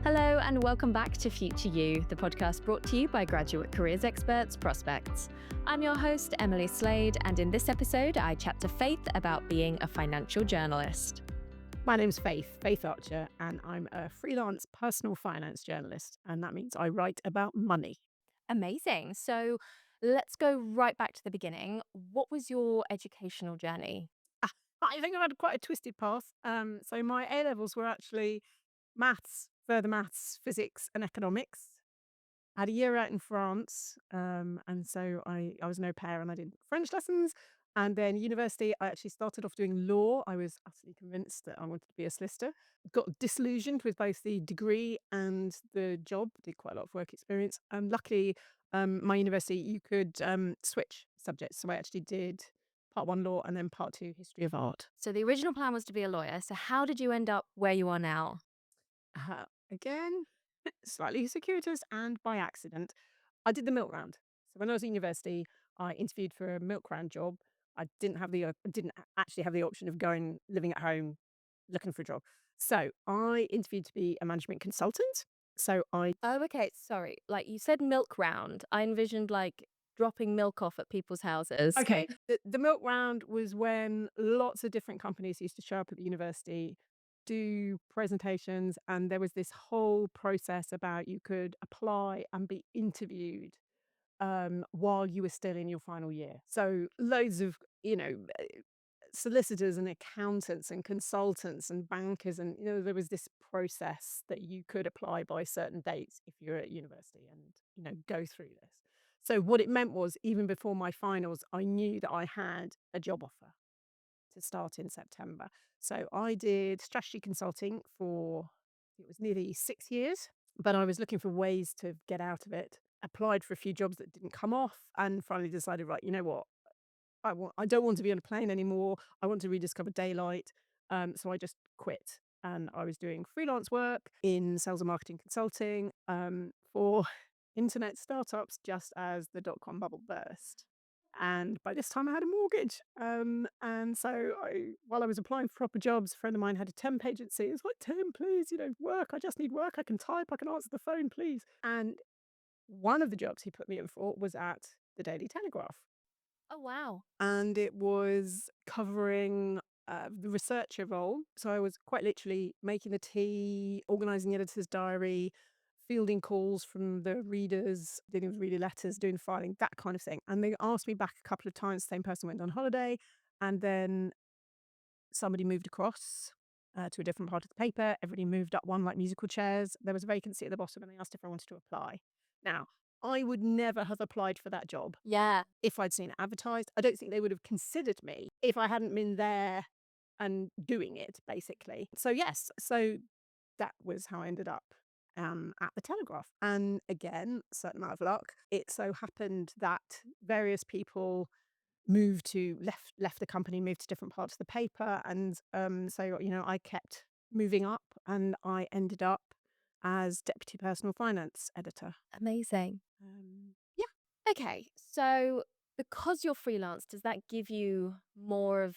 Hello, and welcome back to Future You, the podcast brought to you by graduate careers experts Prospects. I'm your host, Emily Slade, and in this episode, I chat to Faith about being a financial journalist. My name's Faith Archer, and I'm a freelance personal finance journalist, and that means I write about money. Amazing. So let's go right back to the beginning. What was your educational journey? I think I've had quite a twisted path. So my A levels were actually further maths, physics, and economics. I had a year out in France, and so I was an au pair and I did French lessons. And then university, I actually started off doing law. I was absolutely convinced that I wanted to be a solicitor. Got disillusioned with both the degree and the job. Did quite a lot of work experience. And luckily, my university, you could switch subjects. So I actually did part one law and then part two history of art. So the original plan was to be a lawyer. So how did you end up where you are now? Again, slightly circuitous and by accident. I did the milk round. So when I was at university, I interviewed for a milk round job. I didn't actually have the option of going living at home, looking for a job. So I interviewed to be a management consultant. So I Oh, okay. Sorry. Like you said milk round. I envisioned like dropping milk off at people's houses. Okay. The milk round was when lots of different companies used to show up at the university, do presentations, and there was this whole process about you could apply and be interviewed while you were still in your final year. So loads of, solicitors and accountants and consultants and bankers, and there was this process that you could apply by certain dates if you're at university and go through this. So what it meant was, even before my finals, I knew that I had a job offer to start in September. So I did strategy consulting for, it was nearly 6 years, but I was looking for ways to get out of it. Applied for a few jobs that didn't come off and finally decided, right, you know what? I don't want to be on a plane anymore. I want to rediscover daylight. So I just quit. And I was doing freelance work in sales and marketing consulting for internet startups just as the dot-com bubble burst. And by this time I had a mortgage. And so while I was applying for proper jobs, a friend of mine had a temp agency. It's like, Tim, please, work. I just need work. I can type. I can answer the phone, please. And one of the jobs he put me in for was at the Daily Telegraph. Oh, wow. And it was covering the researcher role. So I was quite literally making the tea, organising the editor's diary, fielding calls from the readers, dealing with reader letters, doing filing, that kind of thing. And they asked me back a couple of times. The same person went on holiday, and then somebody moved across to a different part of the paper. Everybody moved up one like musical chairs. There was a vacancy at the bottom, and they asked if I wanted to apply. Now, I would never have applied for that job Yeah. if I'd seen it advertised. I don't think they would have considered me if I hadn't been there and doing it, basically. So, yes, so that was how I ended up at the Telegraph. And again, certain amount of luck. It so happened that various people left the company, moved to different parts of the paper, and so I kept moving up, and I ended up as deputy personal finance editor. Amazing. Yeah. Okay, so because you're freelance, does that give you more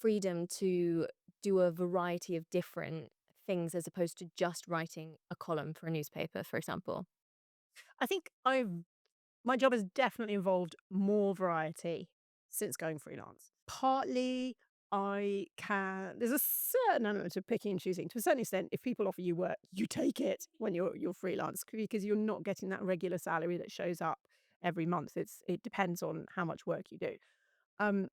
freedom to do a variety of different things as opposed to just writing a column for a newspaper, for example? I think my job has definitely involved more variety since going freelance. Partly, there's a certain element of picking and choosing. To a certain extent, if people offer you work, you take it when you're freelance because you're not getting that regular salary that shows up every month. It depends on how much work you do.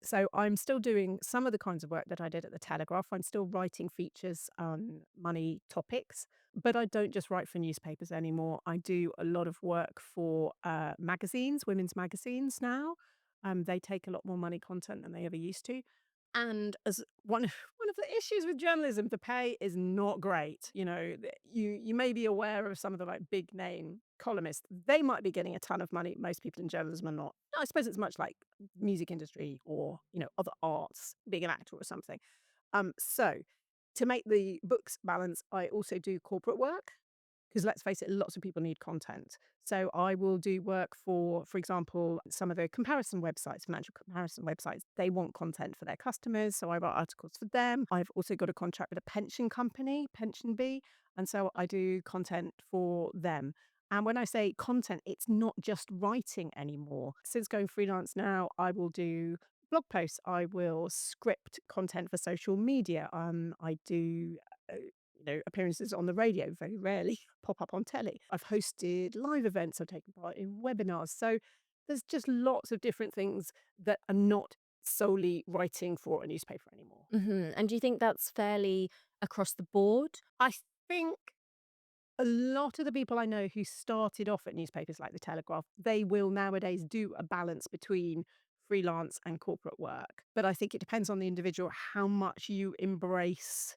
So I'm still doing some of the kinds of work that I did at the Telegraph. I'm still writing features on money topics, but I don't just write for newspapers anymore. I do a lot of work for magazines, women's magazines now. They take a lot more money content than they ever used to. And as one of the issues with journalism, the pay is not great. You may be aware of some of the like big name columnists. They might be getting a ton of money. Most people in journalism are not. I suppose it's much like music industry or other arts, being an actor or something. So to make the books balance, I also do corporate work Because let's face it, lots of people need content. So I will do work for example, some of the comparison websites, financial comparison websites. They want content for their customers, so I write articles for them. I've also got a contract with a pension company, Pension Bee, and so I do content for them. And when I say content, it's not just writing anymore. Since going freelance now, I will do blog posts. I will script content for social media. I do appearances on the radio, very rarely pop up on telly. I've hosted live events, I've taken part in webinars. So there's just lots of different things that are not solely writing for a newspaper anymore. And do you think that's fairly across the board? I think a lot of the people I know who started off at newspapers like The Telegraph, they will nowadays do a balance between freelance and corporate work. But I think it depends on the individual how much you embrace,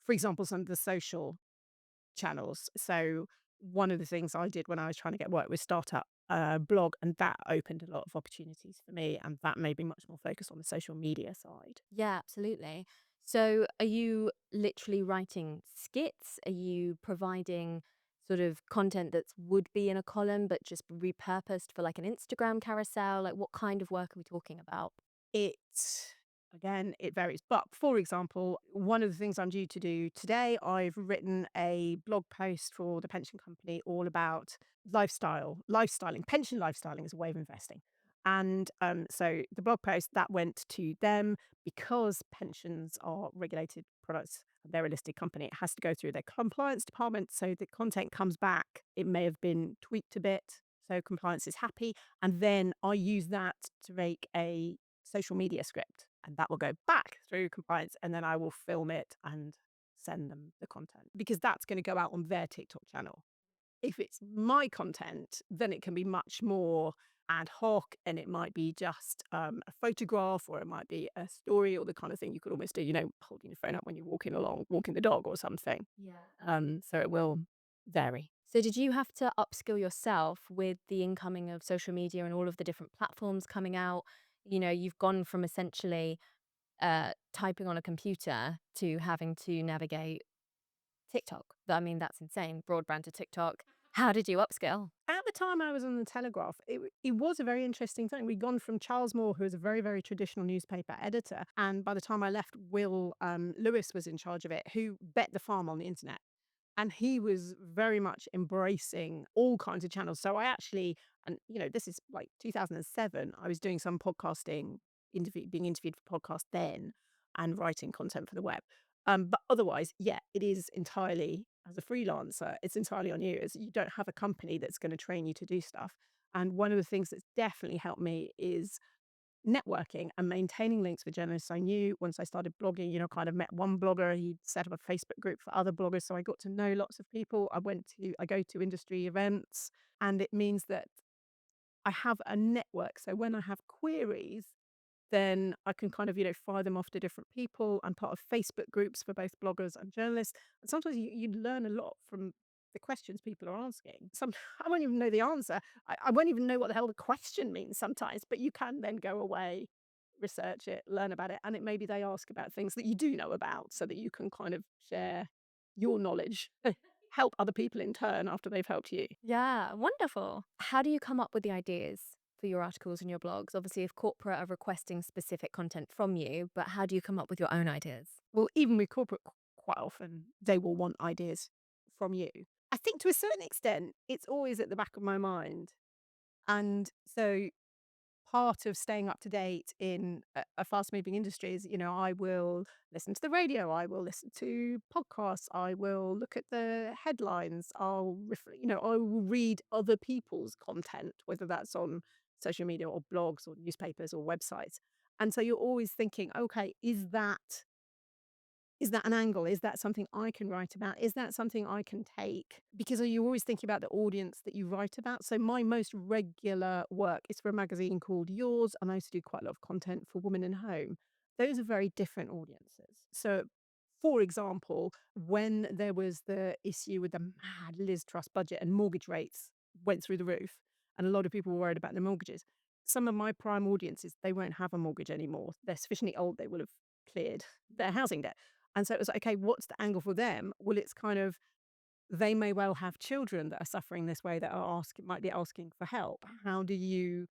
for example, some of the social channels. So one of the things I did when I was trying to get work was start up a blog, and that opened a lot of opportunities for me, and that made me much more focused on the social media side. Yeah, absolutely. So, are you literally writing skits? Are you providing sort of content that would be in a column but just repurposed for like an Instagram carousel? Like, what kind of work are we talking about? It again, it varies. But for example, one of the things I'm due to do today, I've written a blog post for the pension company all about lifestyling. Pension lifestyling is a way of investing. And so the blog post that went to them because pensions are regulated products. They're a listed company. It has to go through their compliance department. So the content comes back. It may have been tweaked a bit. So compliance is happy. And then I use that to make a social media script, and that will go back through compliance, and then I will film it and send them the content because that's going to go out on their TikTok channel. If it's my content, then it can be much more ad hoc, and it might be just a photograph, or it might be a story, or the kind of thing you could almost do, holding your phone up when you're walking along, walking the dog or something. So it will vary. So, did you have to upskill yourself with the incoming of social media and all of the different platforms coming out? You've gone from essentially typing on a computer to having to navigate TikTok. I mean, that's insane. Broadband to TikTok. How did you upskill? At the time I was on the Telegraph, it was a very interesting thing. We'd gone from Charles Moore, who was a very, very traditional newspaper editor, and by the time I left, Will Lewis was in charge of it, who bet the farm on the internet. And he was very much embracing all kinds of channels. So I actually, and this is like 2007, I was doing some podcasting, being interviewed for podcast then, and writing content for the web. But otherwise, yeah, it is entirely as a freelancer, it's entirely on you. As you don't have a company that's going to train you to do stuff. And one of the things that's definitely helped me is networking and maintaining links with journalists I knew. Once I started blogging, kind of met one blogger. He set up a Facebook group for other bloggers. So I got to know lots of people. I go to industry events, and it means that I have a network. So when I have queries, then I can kind of, fire them off to different people. I'm part of Facebook groups for both bloggers and journalists. And sometimes you learn a lot from the questions people are asking. I won't even know the answer. I won't even know what the hell the question means sometimes, but you can then go away, research it, learn about it. And it maybe they ask about things that you do know about so that you can kind of share your knowledge, help other people in turn after they've helped you. Yeah, wonderful. How do you come up with the ideas for your articles and your blogs? Obviously, if corporate are requesting specific content from you, but how do you come up with your own ideas? Well, even with corporate, quite often they will want ideas from you. I think to a certain extent, it's always at the back of my mind. And so part of staying up to date in a fast moving industry is, I will listen to the radio, I will listen to podcasts, I will look at the headlines, I will read other people's content, whether that's on social media or blogs or newspapers or websites. And so you're always thinking, okay, is that an angle? Is that something I can write about? Is that something I can take? Because you always thinking about the audience that you write about. So my most regular work is for a magazine called Yours, and I used to do quite a lot of content for Women in Home. Those are very different audiences. So, for example, when there was the issue with the mad Liz Truss budget and mortgage rates went through the roof, and a lot of people were worried about their mortgages. Some of my prime audiences, they won't have a mortgage anymore. They're sufficiently old, they will have cleared their housing debt. And so it was like, okay, what's the angle for them? Well, it's kind of they may well have children that are suffering this way that might be asking for help. How do you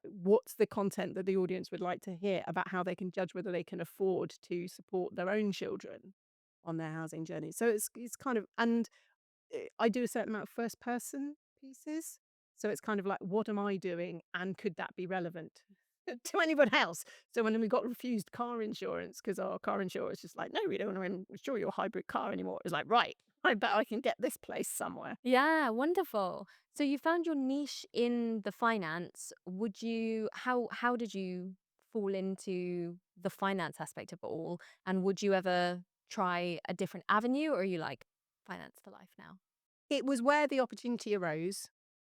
what's the content that the audience would like to hear about how they can judge whether they can afford to support their own children on their housing journey? So it's kind of, and I do a certain amount of first person pieces. So it's kind of like, what am I doing? And could that be relevant to anyone else? So when we got refused car insurance because our car insurer was just like, no, we don't want to insure your hybrid car anymore. It was like, right, I bet I can get this place somewhere. Yeah, wonderful. So you found your niche in the finance. Would you how did you fall into the finance aspect of it all? And would you ever try a different avenue, or are you like finance for life now? It was where the opportunity arose,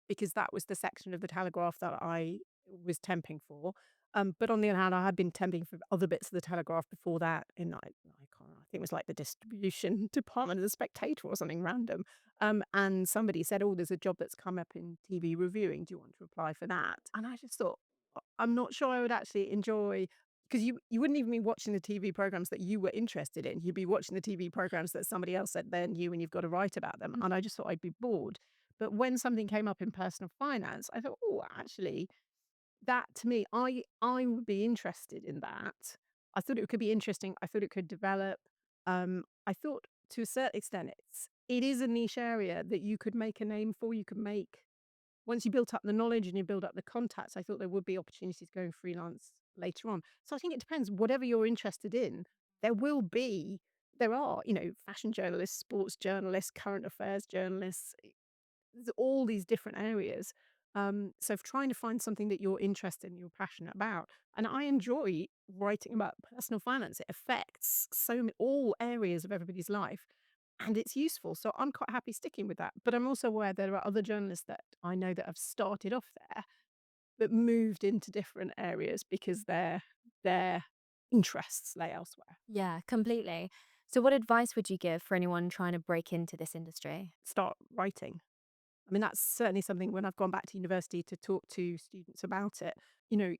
because that was the section of the Telegraph that I was temping for. But on the other hand, I had been temping for other bits of the Telegraph before that. I think it was like the distribution department of the Spectator or something random. And somebody said, "Oh, there's a job that's come up in TV reviewing. Do you want to apply for that?" And I just thought, I'm not sure I would actually enjoy, because you wouldn't even be watching the TV programs that you were interested in. You'd be watching the TV programs that somebody else said they're new and you've got to write about them. And I just thought I'd be bored. But when something came up in personal finance, I thought, oh, actually, that to me, I would be interested in that. I thought it could be interesting. I thought it could develop. I thought to a certain extent, it is a niche area that you could make a name for. You could make, once you built up the knowledge and you build up the contacts, I thought there would be opportunities going freelance later on. So I think it depends. Whatever you're interested in, there will be. There are, fashion journalists, sports journalists, current affairs journalists. There's all these different areas. So trying to find something that you're interested in, you're passionate about. And I enjoy writing about personal finance. It affects all areas of everybody's life, and it's useful. So I'm quite happy sticking with that. But I'm also aware there are other journalists that I know that have started off there, but moved into different areas because their interests lay elsewhere. Yeah, completely. So what advice would you give for anyone trying to break into this industry? Start writing. I mean, that's certainly something when I've gone back to university to talk to students about it. You know,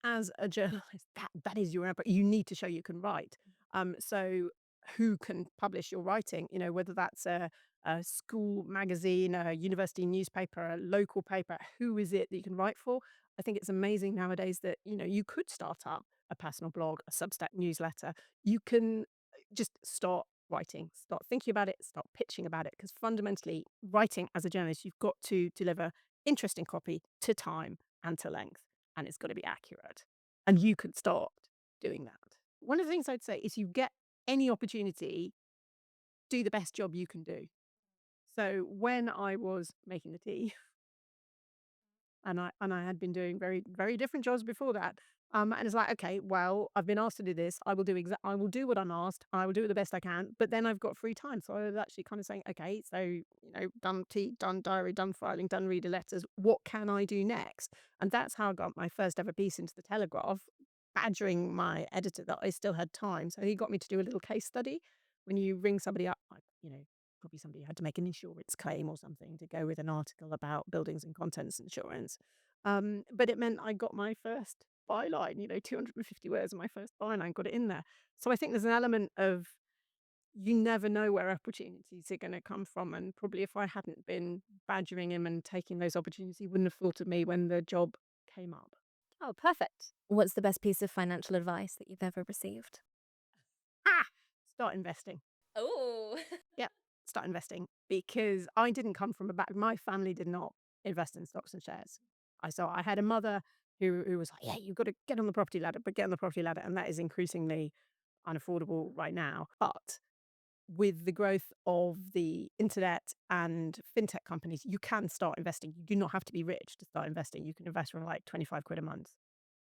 as a journalist, that is your output. You need to show you can write. So who can publish your writing? Whether that's a school magazine, a university newspaper, a local paper, who is it that you can write for? I think it's amazing nowadays that, you could start up a personal blog, a Substack newsletter. You can just start writing, start thinking about it, start pitching about it. Because fundamentally, writing as a journalist, you've got to deliver interesting copy to time and to length, and it's got to be accurate. And you could start doing that. One of the things I'd say is, you get any opportunity, do the best job you can do. So when I was making the tea, and I had been doing very, very different jobs before that. And it's like, okay, well, I've been asked to do this. I will do what I'm asked. I will do it the best I can. But then I've got free time. So I was actually kind of saying, okay, so, done tea, done diary, done filing, done reader letters. What can I do next? And that's how I got my first ever piece into the Telegraph, badgering my editor that I still had time. So he got me to do a little case study. When you ring somebody up, like, probably somebody had to make an insurance claim or something to go with an article about buildings and contents insurance. But it meant I got my first byline, 250 words of my first byline, got it in there. So I think there's an element of, you never know where opportunities are going to come from. And probably if I hadn't been badgering him and taking those opportunities, he wouldn't have thought of me when the job came up. Oh, perfect. What's the best piece of financial advice that you've ever received? Ah! Start investing. Oh. Yep, start investing, because I didn't come from a back. My family did not invest in stocks and shares. I had a mother who was like, "Yeah, you've got to get on the property ladder, but get on the property ladder," and that is increasingly unaffordable right now. But with the growth of the internet and fintech companies, you can start investing. You do not have to be rich to start investing. You can invest from like 25 quid a month.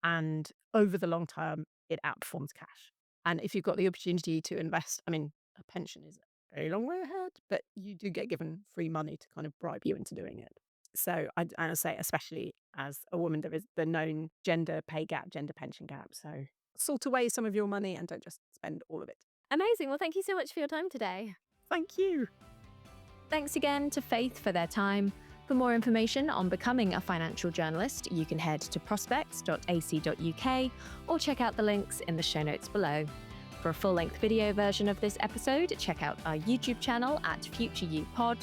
And over the long term, it outperforms cash. And if you've got the opportunity to invest, I mean, a pension is a very long way ahead, but you do get given free money to kind of bribe you into doing it. So I say, especially as a woman, there is the known gender pay gap, gender pension gap. So sort away some of your money and don't just spend all of it. Amazing. Well, thank you so much for your time today. Thank you. Thanks again to Faith for their time. For more information on becoming a financial journalist, you can head to prospects.ac.uk or check out the links in the show notes below. For a full-length video version of this episode, check out our YouTube channel at Future You Pod.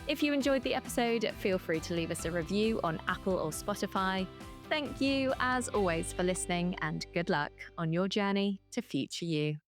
If you enjoyed the episode, feel free to leave us a review on Apple or Spotify. Thank you, as always, for listening, and good luck on your journey to Future You.